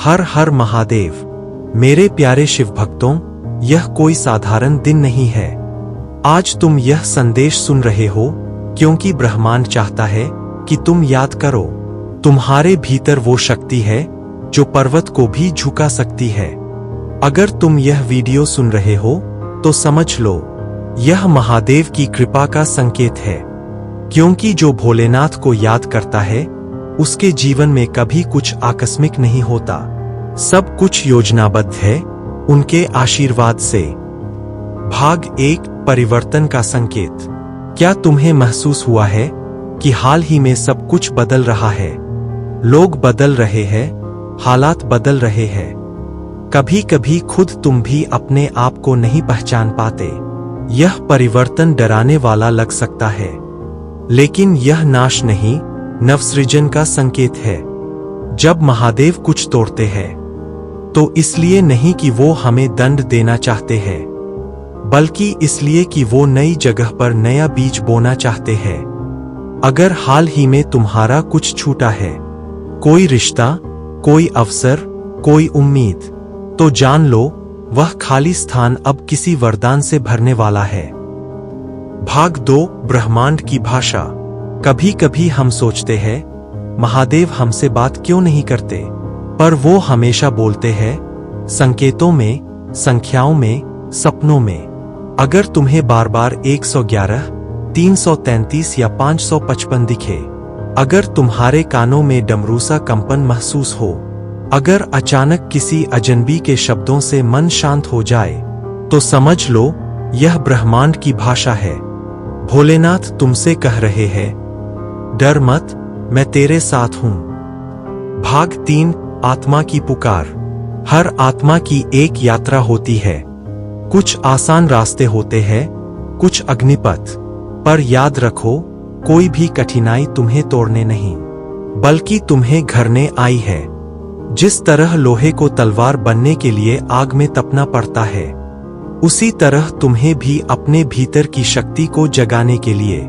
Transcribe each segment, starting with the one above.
हर हर महादेव। मेरे प्यारे शिव भक्तों, यह कोई साधारण दिन नहीं है। आज तुम यह संदेश सुन रहे हो क्योंकि ब्रह्मांड चाहता है कि तुम याद करो, तुम्हारे भीतर वो शक्ति है जो पर्वत को भी झुका सकती है। अगर तुम यह वीडियो सुन रहे हो तो समझ लो, यह महादेव की कृपा का संकेत है, क्योंकि जो भोलेनाथ को याद करता है उसके जीवन में कभी कुछ आकस्मिक नहीं होता। सब कुछ योजनाबद्ध है उनके आशीर्वाद से। भाग 1, परिवर्तन का संकेत। क्या तुम्हें महसूस हुआ है कि हाल ही में सब कुछ बदल रहा है? लोग बदल रहे हैं, हालात बदल रहे हैं। कभी कभी खुद तुम भी अपने आप को नहीं पहचान पाते। यह परिवर्तन डराने वाला लग सकता है, लेकिन यह नाश नहीं, नवसृजन का संकेत है। जब महादेव कुछ तोड़ते हैं तो इसलिए नहीं कि वो हमें दंड देना चाहते हैं, बल्कि इसलिए कि वो नई जगह पर नया बीज बोना चाहते हैं। अगर हाल ही में तुम्हारा कुछ छूटा है, कोई रिश्ता, कोई अवसर, कोई उम्मीद, तो जान लो वह खाली स्थान अब किसी वरदान से भरने वाला है। भाग 2, ब्रह्मांड की भाषा। कभी कभी हम सोचते हैं, महादेव हमसे बात क्यों नहीं करते? पर वो हमेशा बोलते हैं, संकेतों में, संख्याओं में, सपनों में। अगर तुम्हें बार बार 111, 333 या 555 दिखे, अगर तुम्हारे कानों में डमरूसा कंपन महसूस हो, अगर अचानक किसी अजनबी के शब्दों से मन शांत हो जाए, तो समझ लो यह ब्रह्मांड की भाषा है। भोलेनाथ तुमसे कह रहे हैं, डर मत, मैं तेरे साथ हूं। भाग 3, आत्मा की पुकार। हर आत्मा की एक यात्रा होती है। कुछ आसान रास्ते होते हैं, कुछ अग्निपथ। पर याद रखो, कोई भी कठिनाई तुम्हें तोड़ने नहीं, बल्कि तुम्हें घरने आई है। जिस तरह लोहे को तलवार बनने के लिए आग में तपना पड़ता है, उसी तरह तुम्हें भी अपने भीतर की शक्ति को जगाने के लिए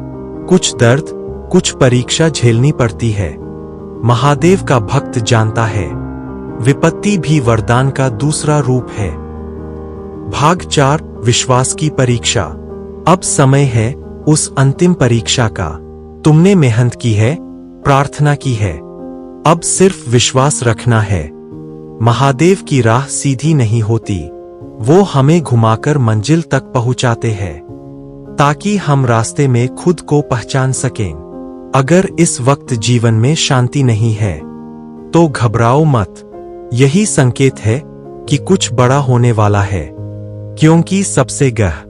कुछ दर्द, कुछ परीक्षा झेलनी पड़ती है। महादेव का भक्त जानता है, विपत्ति भी वरदान का दूसरा रूप है। भाग 4, विश्वास की परीक्षा। अब समय है उस अंतिम परीक्षा का। तुमने मेहनत की है, प्रार्थना की है, अब सिर्फ विश्वास रखना है। महादेव की राह सीधी नहीं होती, वो हमें घुमाकर मंजिल तक पहुंचाते हैं, ताकि हम रास्ते में खुद को पहचान सकें। अगर इस वक्त जीवन में शांति नहीं है तो घबराओ मत, यही संकेत है कि कुछ बड़ा होने वाला है, क्योंकि सबसे गहरा